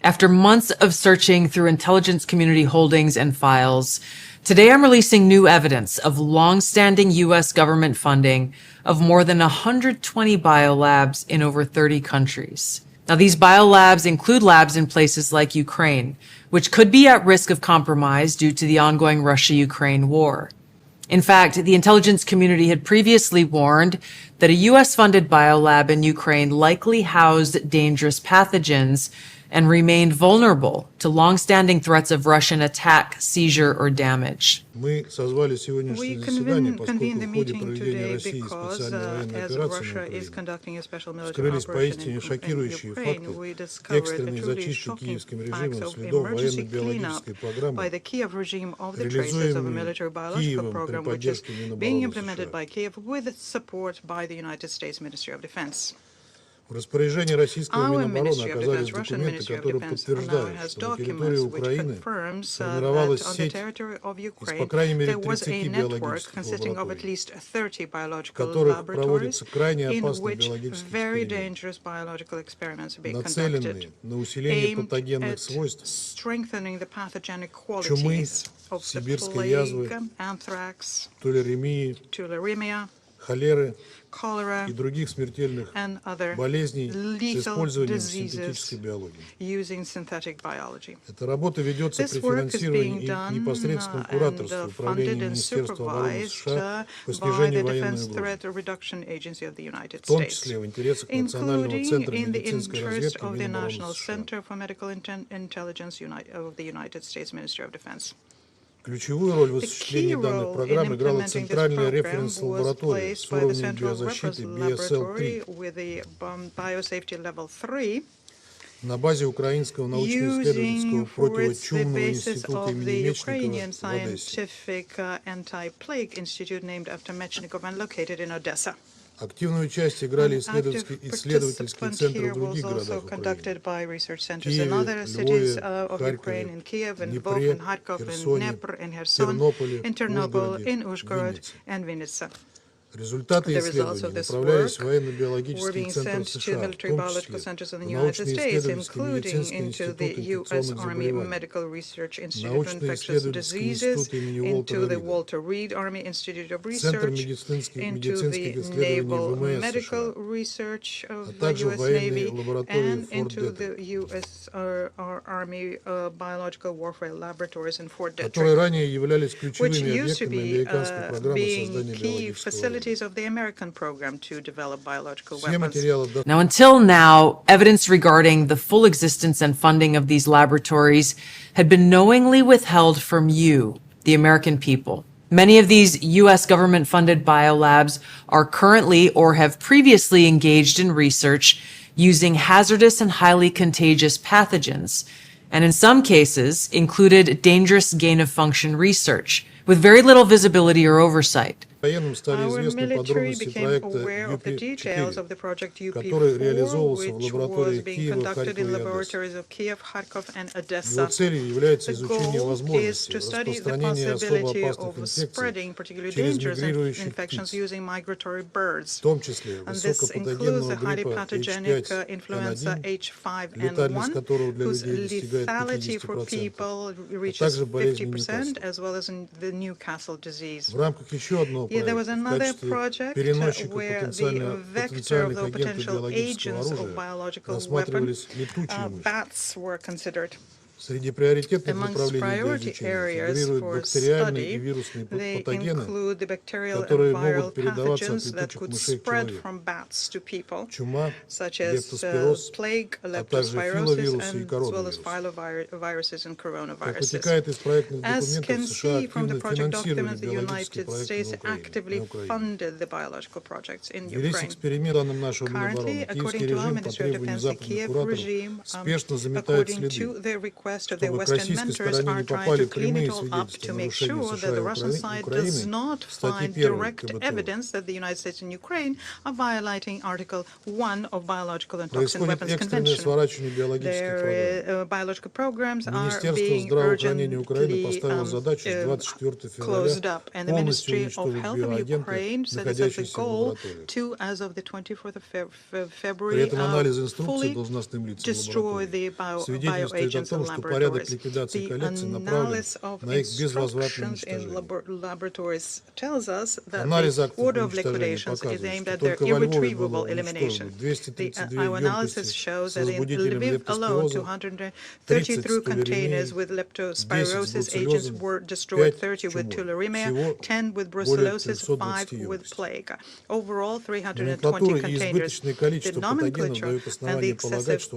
After months of searching through intelligence community holdings and files, today I'm releasing new evidence of long-standing U.S. government funding of more than 120 biolabs in over 30 countries. Now, these biolabs include labs in places like Ukraine, which could be at risk of compromise due to the ongoing Russia-Ukraine war. In fact, the intelligence community had previously warned that a U.S.-funded biolab in Ukraine likely housed dangerous pathogens and remained vulnerable to long-standing threats of Russian attack, seizure, or damage. We convened the meeting today because, as Russia is conducting a special military operation in Ukraine, we discovered the truly shocking facts of emergency cleanup by the Kiev regime of the traces of a military biological program which is being implemented by Kiev with support by the United States Ministry of Defense. В распоряжении российского Минобороны оказались документы, которые подтверждают, что на территории Украины формировалась сеть из по крайней мере 30 биологических лабораторий, в которых проводятся крайне опасные биологические эксперименты, нацеленные на усиление патогенных свойств чумы, сибирской язвы, тулеремии, холеры и других смертельных болезней с использованием синтетической биологии. Эта работа ведется при финансировании и непосредственном кураторстве Управления Министерства обороны США по снижению военной угрозы, в том числе в интересах Национального центра медицинской разведки Минобороны США. Ключевую роль в осуществлении данной программы играла Центральная референс-лаборатория с уровнем биозащиты BSL-3 на базе Украинского научно-исследовательского противочумного института имени Мечникова в Одессе. Активную часть играли исследовательские центры в других городах Украины – Киеве, Львове, Харькове, Днепре, Херсоне, Ужгороде и Виннице. Результаты исследований направлялись в военно-биологические центры США, в том числе в научно-исследовательский медицинский институт инфекционных заболеваний, научно-исследовательский институт имени Уолтера Рида, Центр медицинских исследований ВМС США, а также военные лаборатории Форт Детройт, которые ранее являлись ключевыми объектами американской программы создания биологического. Now, until now, evidence regarding the full existence and funding of these laboratories had been knowingly withheld from you, the American people. Many of these U.S. government-funded biolabs are currently or have previously engaged in research using hazardous and highly contagious pathogens, and in some cases included dangerous gain-of-function research with very little visibility or oversight. Our military became aware of the details of the project UP4, which was being conducted in laboratories of Kiev, Kharkov, and Odessa. The goal is to study the possibility of spreading particularly dangerous infections using migratory birds. And this includes the highly pathogenic influenza H5N1, whose lethality for people reaches 50%, as well as the Newcastle disease. There was another project where the vector of the potential agents of biological weapons, bats, were considered. Amongst priority areas for study, they include the bacterial and viral pathogens that could spread from bats to people, such as plague, leptospirosis, as well as filoviruses and coronaviruses. As can see from the project documents, the United States actively funded the biological projects in Ukraine. Currently, according to our Ministry of Defense, the Kiev regime, according to their request, request of the Western mentors, are trying to clean it all up to make sure that the Russian side does not find direct evidence that the United States and Ukraine are violating Article 1 of Biological and Toxin Weapons Convention. Their biological programs are being urgently closed up, and the Ministry of Health of Ukraine said it has a goal to, as of the 24th of February, fully destroy the bioagents in laboratories. The analysis of instructions in laboratories tells us that the order of liquidations is aimed at their irretrievable elimination. Our analysis shows that in Lviv alone, 233 containers with leptospirosis agents were destroyed, 30 with tularemia, 10 with brucellosis, 5 with plague. Overall, 320 containers. The nomenclature and the excessive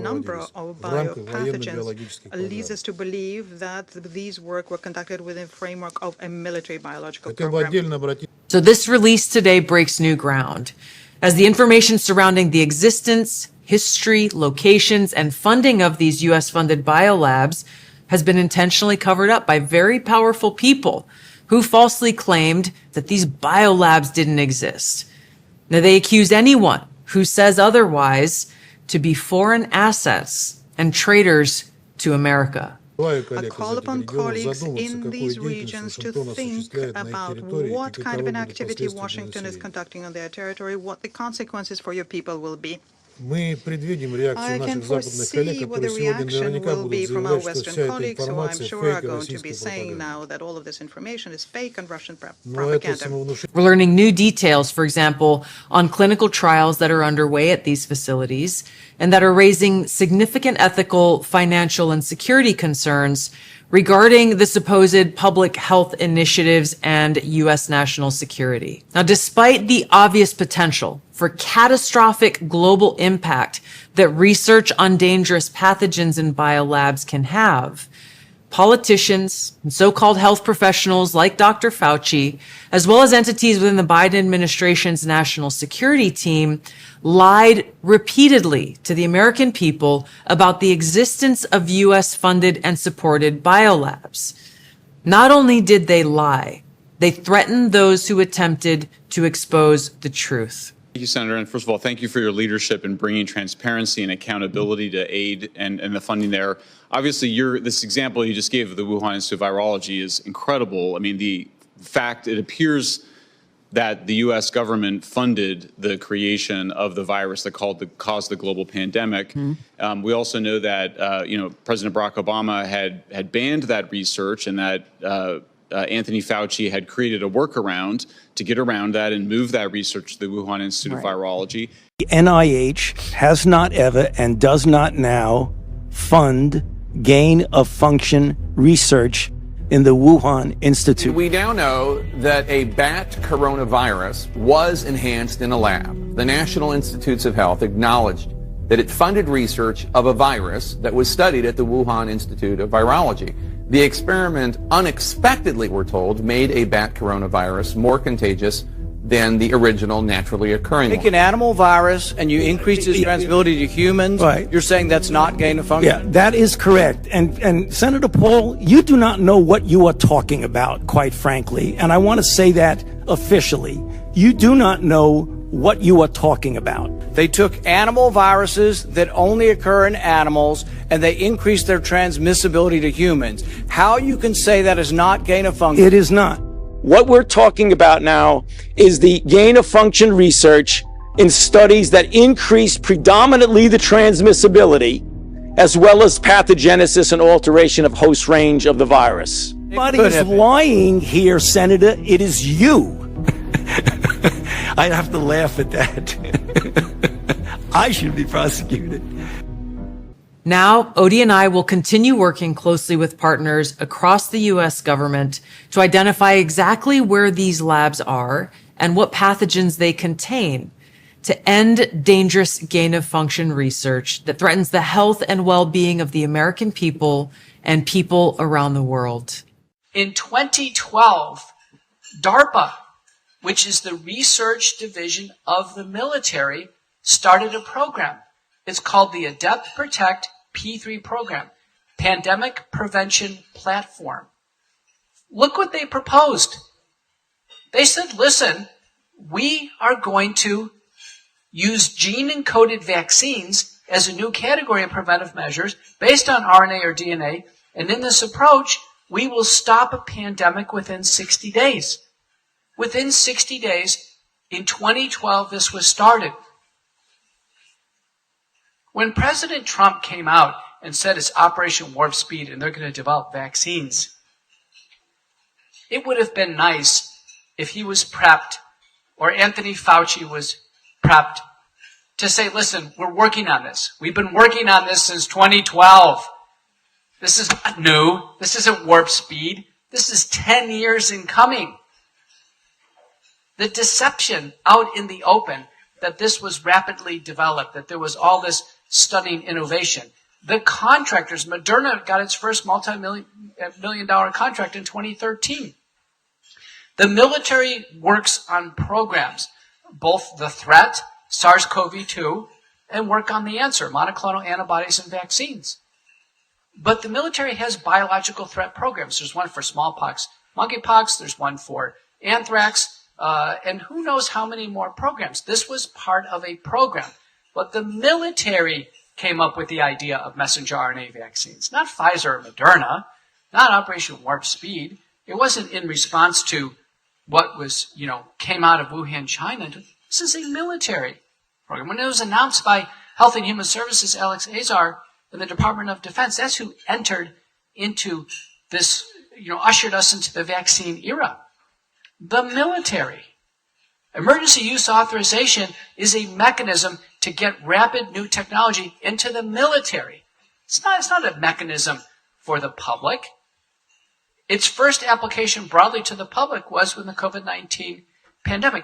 number of biopathogens leads us to believe that these work were conducted within the framework of a military biological program. So this release today breaks new ground, as the information surrounding the existence, history, locations, and funding of these U.S.-funded biolabs has been intentionally covered up by very powerful people who falsely claimed that these biolabs didn't exist. Now, they accuse anyone who says otherwise to be foreign assets and traitors to America. I call upon colleagues in these regions to think about what kind of an activity Washington is conducting on their territory, what the consequences for your people will be. I can foresee what the reaction will be from our Western colleagues, who I'm sure are going to be saying now that all of this information is fake and Russian propaganda. We're learning new details, for example, on clinical trials that are underway at these facilities and that are raising significant ethical, financial, and security concerns regarding the supposed public health initiatives and U.S. national security. Now, despite the obvious potential for catastrophic global impact that research on dangerous pathogens in biolabs can have, politicians and so-called health professionals like Dr. Fauci, as well as entities within the Biden administration's national security team, lied repeatedly to the American people about the existence of U.S.-funded and supported biolabs. Not only did they lie, they threatened those who attempted to expose the truth. Thank you, Senator. And first of all, thank you for your leadership in bringing transparency and accountability to aid and the funding there. Obviously, this example you just gave of the Wuhan Institute of Virology is incredible. I mean, the fact it appears that the U.S. government funded the creation of the virus that caused the global pandemic. We also know that President Barack Obama had banned that research, and that Anthony Fauci had created a workaround to get around that and move that research to the Wuhan Institute of Virology. The NIH has not ever and does not now fund gain-of-function research in the Wuhan Institute. We now know that a bat coronavirus was enhanced in a lab. The National Institutes of Health acknowledged that it funded research of a virus that was studied at the Wuhan Institute of Virology. The experiment unexpectedly, we're told, made a bat coronavirus more contagious than the original naturally occurring one. Take an animal virus and you increase its transmissibility to humans. Right. You're saying that's not gain of function? Yeah, that is correct. And Senator Paul, you do not know what you are talking about, quite frankly. And I want to say that officially. You do not know what you are talking about. They took animal viruses that only occur in animals and they increased their transmissibility to humans. How you can say that is not gain of function? It is not. What we're talking about now is the gain-of-function research in studies that increase predominantly the transmissibility as well as pathogenesis and alteration of host range of the virus. Somebody is lying here, Senator. It is you. I have to laugh at that. I should be prosecuted. Now, Odie and I will continue working closely with partners across the U.S. government to identify exactly where these labs are and what pathogens they contain to end dangerous gain-of-function research that threatens the health and well-being of the American people and people around the world. In 2012, DARPA, which is the research division of the military, started a program. It's called the Adept Protect P3 program. pandemic prevention platform. Look what they proposed. They said, listen, we are going to use gene-encoded vaccines as a new category of preventive measures based on RNA or DNA, and in this approach, we will stop a pandemic within 60 days. Within 60 days, in 2012, this was started. When President Trump came out and said it's Operation Warp Speed and they're going to develop vaccines, it would have been nice if he was prepped, or Anthony Fauci was prepped, to say, listen, we're working on this. We've been working on this since 2012. This is not new. This isn't warp speed. This is 10 years in coming. The deception out in the open that this was rapidly developed, that there was all this stunning innovation. The contractors, Moderna got its first multi-million-dollar contract in 2013. The military works on programs, both the threat, SARS-CoV-2, and work on the answer, monoclonal antibodies and vaccines. But the military has biological threat programs. There's one for smallpox, monkeypox, there's one for anthrax, and who knows how many more programs. This was part of a program. But the military came up with the idea of messenger RNA vaccines, not Pfizer or Moderna, not Operation Warp Speed. It wasn't in response to what was, came out of Wuhan, China. This is a military program. When it was announced by Health and Human Services, Alex Azar, in the Department of Defense, that's who entered into this, ushered us into the vaccine era. The military. Emergency use authorization is a mechanism to get rapid new technology into the military. It's not a mechanism for the public. Its first application broadly to the public was when the COVID-19 pandemic.